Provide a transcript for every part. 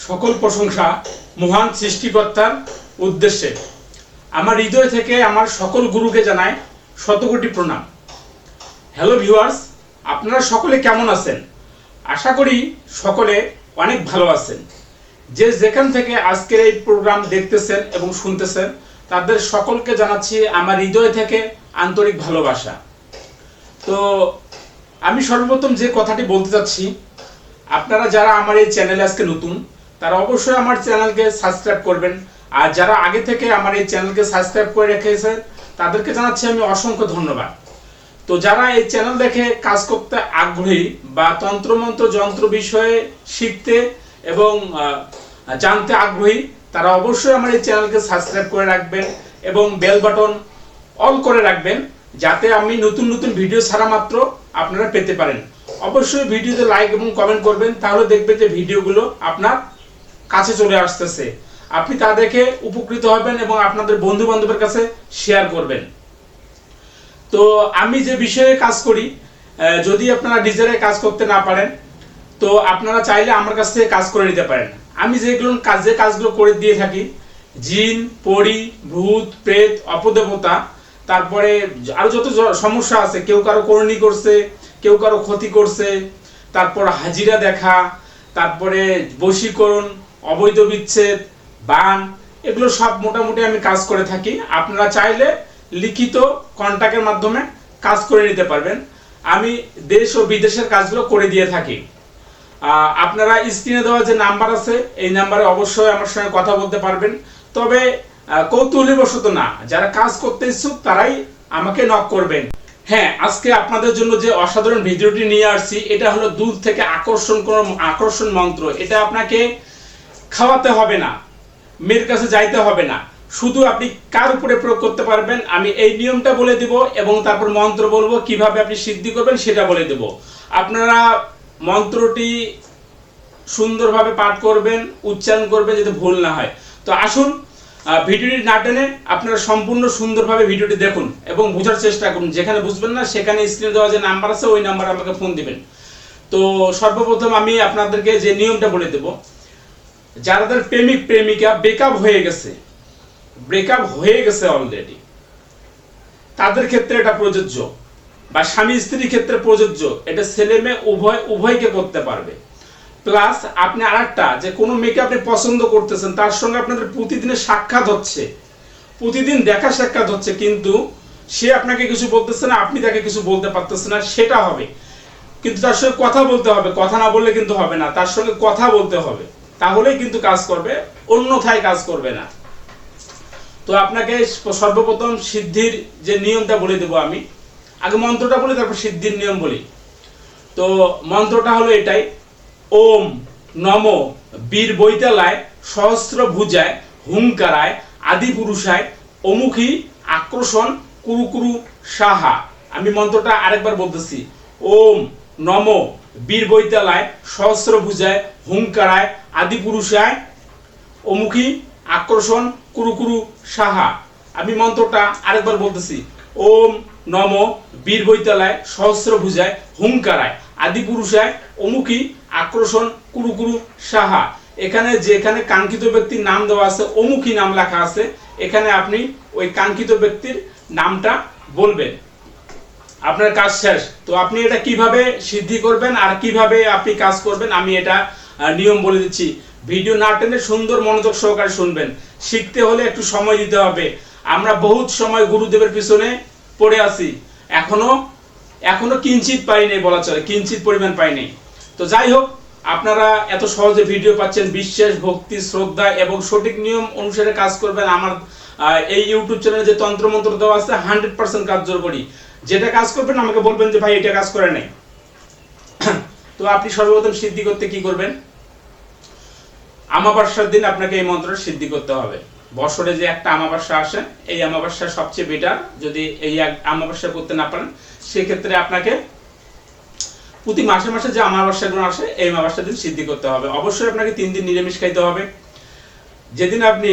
সকল প্রশংসা মহান সৃষ্টিকর্তার উদ্দেশ্যে। আমার হৃদয় থেকে আমার সকল গুরুকে জানাই শতকোটি প্রণাম। হ্যালো ভিউয়ার্স, আপনারা সকলে কেমন আছেন? আশা করি সকলে অনেক ভালো আছেন। যে যেখান থেকে আজকের এই প্রোগ্রাম দেখতেছেন এবং শুনতেছেন তাদের সকলকে জানাচ্ছি আমার হৃদয় থেকে আন্তরিক ভালোবাসা। তো আমি সর্বপ্রথম যে কথাটি বলতে চাচ্ছি, আপনারা যারা আমার এই চ্যানেলে আজকে নতুন তারা অবশ্যই আমার চ্যানেলকে সাবস্ক্রাইব করবেন, আর যারা আগে থেকে আমার এই চ্যানেলকে সাবস্ক্রাইব করে রেখেছেন তাদেরকে জানাচ্ছি আমি অসংখ্য ধন্যবাদ। তো যারা এই চ্যানেল দেখে কাজ করতে আগ্রহী বা তন্ত্রমন্ত্র যন্ত্র বিষয়ে শিখতে এবং জানতে আগ্রহী তারা অবশ্যই আমার এই চ্যানেলকে সাবস্ক্রাইব করে রাখবেন এবং বেল বাটন অল করে রাখবেন, যাতে আমি নতুন নতুন ভিডিও ছাড়া মাত্র আপনারা পেতে পারেন। অবশ্যই ভিডিওতে লাইক এবং কমেন্ট করবেন, তাহলে দেখবেন যে ভিডিওগুলো আপনার কাছে চলে আসতেছে, আপনি তা দেখে উপকৃত হবেন এবং আপনাদের বন্ধু বান্ধবের কাছে শেয়ার করবেন। তো আমি যে বিষয়ে কাজ করি, যদি আপনারা নিজেরাই কাজ করতে না পারেন তো আপনারা চাইলে আমার কাছ থেকে কাজ করে নিতে পারেন। আমি যে কাজগুলো করে দিয়ে থাকি, জিন, পরি, ভূত, প্রেত, অপদেবতা, তারপরে আরো যত সমস্যা আছে, কেউ কারো করণী করছে, কেউ কারো ক্ষতি করছে, তারপর হাজিরা দেখা, তারপরে বশীকরণ, অবৈধ বিচ্ছেদ, বান, এগুলো সব মোটামুটি আমি কাজ করে থাকি। আপনারা চাইলে লিখিত কন্টাক্টের মাধ্যমে কাজ করে নিতে পারবেন। আমি দেশ ও বিদেশের কাজগুলো করে দিয়ে থাকি। আপনারা স্ক্রিনে দেওয়া যে নাম্বার আছে এই নাম্বারে অবশ্যই আমার সঙ্গে কথা বলতে পারবেন, তবে কৌতূহলীবশত না, যারা কাজ করতে ইচ্ছুক তারাই আমাকে নক করবেন। হ্যাঁ, আজকে আপনাদের জন্য যে অসাধারণ ভিডিওটি নিয়ে আসছি এটা হলো দূর থেকে আকর্ষণ মন্ত্র। এটা আপনাকে খাওয়াতে হবে না, মেয়ের কাছে যাইতে হবে না, শুধু আপনি কার উপরে প্রয়োগ করতে পারবেন আমি এই নিয়মটা বলে দেব এবং তারপর মন্ত্র বলবো, কিভাবে আপনি সিদ্ধি করবেন সেটা বলে দেব। আপনারা মন্ত্রটি সুন্দরভাবে পাঠ করবেন, উচ্চারণ করবেন যাতে ভুল না হয়। তো আসুন ভিডিওটি না টেনে আপনারা সম্পূর্ণ সুন্দরভাবে ভিডিওটি দেখুন এবং বোঝার চেষ্টা করুন। যেখানে বুঝবেন না সেখানে স্ক্রিনে দেওয়া যে নাম্বার আছে ওই নাম্বারে আমাকে ফোন দিবেন। তো সর্বপ্রথম আমি আপনাদেরকে যে নিয়মটা বলে দেব, যাদের প্রেমিক প্রেমিকা ব্রেকআপ হয়ে গেছে অলরেডি, তাদের ক্ষেত্রে এটা প্রযোজ্য, বা স্বামী স্ত্রীর ক্ষেত্রে প্রযোজ্য। এটা ছেলে মেয়ে উভয়কে করতে পারবে। প্লাস আপনি আরেকটা, যে কোনো মেয়েকে আপনি পছন্দ করতেছেন, তার সঙ্গে আপনাদের প্রতিদিনের সাক্ষাৎ হচ্ছে, প্রতিদিন দেখা সাক্ষাৎ হচ্ছে, কিন্তু সে আপনাকে কিছু বলতেছে না, আপনি তাকে কিছু বলতে পারতেছেন না, সেটা হবে। কিন্তু তার সঙ্গে কথা বলতে হবে, কথা না বললে কিন্তু হবে না, তার সঙ্গে কথা বলতে হবে, তাহলেই কিন্তু কাজ করবে, অন্যথায় কাজ করবে না। তো আপনাকে সর্বপ্রথম সিদ্ধির যে নিয়মটা বলে দেবো, আমি আগে মন্ত্রটা বলি তারপর সিদ্ধির নিয়ম বলি। তো মন্ত্রটা হলো এটাই: ওম নমো বীর বৈতালায় সহস্র ভুজায় হুঙ্কারায় আদি পুরুষায় অমুখী আক্রোশন কুরুকুরু সাহা। আমি মন্ত্রটা আরেকবার বলতেছি: ওম নমো বীর বৈতালায় সহস্র ভুজায় হুঙ্কারায় আদি পুরুষায় অমুখী আকর্ষণ কুরুকুরু সাহা। আমি মন্ত্রটা আরেকবার বলতেছি: ওম নমো বীর বৈতালায় সহস্র ভুজায় হুঙ্কারায় আদি পুরুষায় অমুখী আকর্ষণ কুরুকুরু সাহা। যেখানে কাঙ্ক্ষিত ব্যক্তির নাম দেওয়া আছে, অমুখী নাম লেখা আছে, এখানে আপনি ওই কাঙ্ক্ষিত ব্যক্তির নামটা বলবেন। আপনার কাজ শেষ। তো আপনি এটা কিভাবে সিদ্ধি করবেন আর কিভাবে আপনি কাজ করবেন আমি এটা নিয়ম বলে দিচ্ছি। ভিডিও না টেনে সুন্দর মনোযোগ সহকারে শুনবেন। শিখতে হলে একটু সময় দিতে হবে। আমরা বহুত সময় গুরুদেবের পিছনে পড়ে আছি, এখনো কিঞ্চিত পাইনি, বলা চলে কিঞ্চিত পরিমাণ পাইনি। তো যাই হোক, আপনারা এত সহজে ভিডিও পাচ্ছেন, বিশ্বাস, ভক্তি, শ্রদ্ধা এবং সঠিক নিয়ম অনুসারে কাজ করবেন। আমার এই ইউটিউব চ্যানেলে যে তন্ত্রমন্ত্র দেওয়া আছে 100% কার্যকরী। যেটা কাজ করবেন আমাকে বলবেন যে ভাই এটা কাজ করে নাই। তো আপনি সর্বপ্রথম সিদ্ধি করতে কি করবেন, আমাবস্যার দিন আপনাকে এই মন্ত্রটা সিদ্ধি করতে হবে। বছরে যে একটা আমাবস্যা আসে, এই আমাবস্যা সবচেয়ে বেটার। যদি এই আমাবস্যা করতে না পারেন সেক্ষেত্রে আপনাকে প্রতি মাসে মাসে যে আমাবস্যাগুলো আসে এই আমাবস্যার দিন সিদ্ধি করতে হবে। অবশ্যই আপনাকে 3 দিন নিরামিষ খাইতে হবে। যেদিন আপনি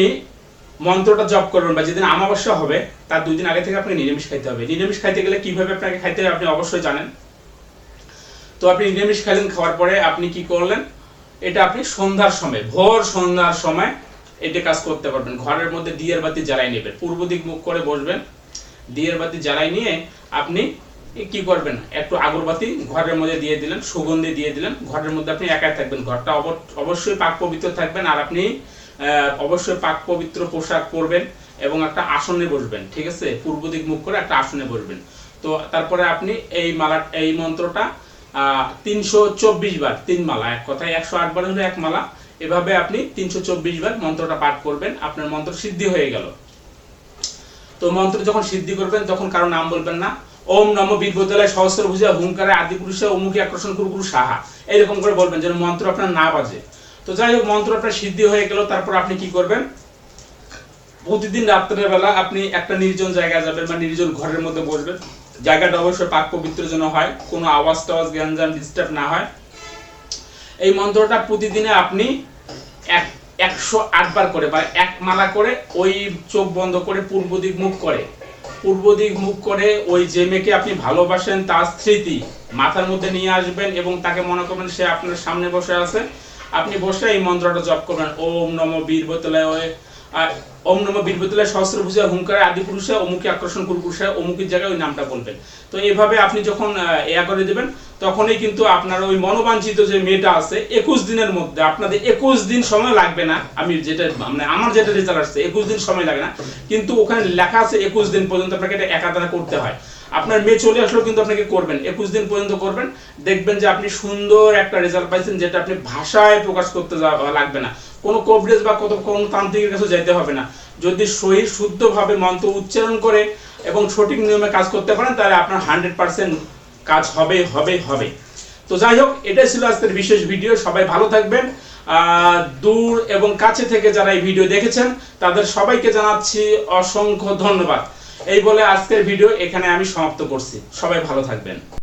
মন্ত্রটা জপ করবেন বা যেদিন আমাবস্যা হবে তার 2 দিন আগে থেকে আপনাকে নিরামিষ খাইতে হবে। নিরামিষ খাইতে গেলে কিভাবে আপনাকে খাইতে হবে আপনি অবশ্যই জানেন। তো আপনি নিরামিষ খাইলেন, খাওয়ার পরে আপনি কি করলেন, এটা আপনি সন্ধ্যার সময়, ভোর সন্ধ্যার সময় এটা কাজ করতে পারবেন। ঘরের মধ্যে দিয়ের বাতি জ্বালাই নেবেন, পূর্ব দিক মুখ করে বসবেন, দিয়ের বাতি জ্বালাই নিয়ে আপনি কি করবেন, একটু আগরবাতি ঘরের মধ্যে দিয়ে দিলেন, সুগন্ধি দিয়ে দিলেন। ঘরের মধ্যে আপনি একাই থাকবেন, ঘরটা অবশ্যই পাক পবিত্র থাকবেন, আর আপনি অবশ্যই পাক পবিত্র পোশাক পরবেন এবং একটা আসনে বসবেন, ঠিক আছে, পূর্ব দিক মুখ করে একটা আসনে বসবেন। তো তারপরে আপনি এই মন্ত্রটা 324 বার, 3 মালা, এক কথায় 108 বার হলো এক মালা, এভাবে আপনি 324 বার মন্ত্রটা পাঠ করবেন, আপনার মন্ত্র সিদ্ধি হয়ে গেল। তো মন্ত্র যখন সিদ্ধি করবেন তখন কারো নাম বলবেন না, ওম নমো বীরভদ্রায় সহস্রভুজা হুঙ্কারে আদিপুরুষে অমুখী আকর্ষণ কুরু কুরু সাহা, এইরকম করে বলবেন যেন মন্ত্র আপনার না বাজে। তো যাই হোক, মন্ত্র আপনার সিদ্ধি হয়ে গেল। তারপর আপনি কি করবেন, প্রতিদিন রাত্রের বেলা আপনি একটা নির্জন জায়গায় যাবেন বা নির্জন ঘরের মধ্যে বসবেন। জায়গাটা অবশ্যই পাক পবিত্র যেন হয়, কোনো আওয়াজ টাওয়াজ গ্যাঞ্জাম ডিস্টার্ব না হয়। এই মন্ত্রটা প্রতিদিনে আপনি 108 বার করে বা এক মালা করে, ওই চোখ বন্ধ করে পূর্ব দিক মুখ করে ওই যে মেয়েকে আপনি ভালোবাসেন তার স্মৃতি মাথার মধ্যে নিয়ে আসবেন এবং তাকে মনে করবেন সে আপনার সামনে বসে আছে। আপনি বসে এই মন্ত্রটা জপ করবেন, ওম নমো বীরভদ্রায়, ওম নমো বীরভদ্রায় সহস্রভুজা হুঙ্কারে আদিপুরুষে অমুখী আকর্ষণ কুরু কুরু সাহা, অমুকের জায়গায় ওই নামটা বলবেন। তো এইভাবে আপনি যখন করে দেবেন তখনই কিন্তু আপনার ওই মনোবাঞ্ছিত যে মেয়েটা আছে 21 দিনের মধ্যে, আপনাদের 21 দিন সময় লাগবে না, আমি যেটা মানে আমার যেটা রেজাল্ট আসছে 21 দিন সময় লাগে না, কিন্তু ওখানে লেখা আছে 21 দিন পর্যন্ত আপনাকে এটা একাধারে করতে হয়। আপনার মেয়ে চলে আসলেও কিন্তু আপনাকে করবেন, 21 দিন পর্যন্ত করবেন, দেখবেন যে আপনি সুন্দর একটা রেজাল্ট পাইছেন, যেটা আপনি ভাষায় প্রকাশ করতে লাগবে না, কোনো কভারেজ বা কোনো তান্ত্রিকের কাছে যাইতে হবে না। যদি সহি শুদ্ধভাবে মন্ত্র উচ্চারণ করে এবং সঠিক নিয়মে কাজ করতে পারেন তাহলে আপনার 100% কাজ হবে। তো যাই হোক, এটাই ছিল আজকের বিশেষ ভিডিও। সবাই ভালো থাকবেন। দূর এবং কাছে থেকে যারা এই ভিডিও দেখেছেন তাদের সবাইকে জানাচ্ছি অসংখ্য ধন্যবাদ। এই বলে আজকের ভিডিও এখানে আমি সমাপ্ত করছি। সবাই ভালো থাকবেন।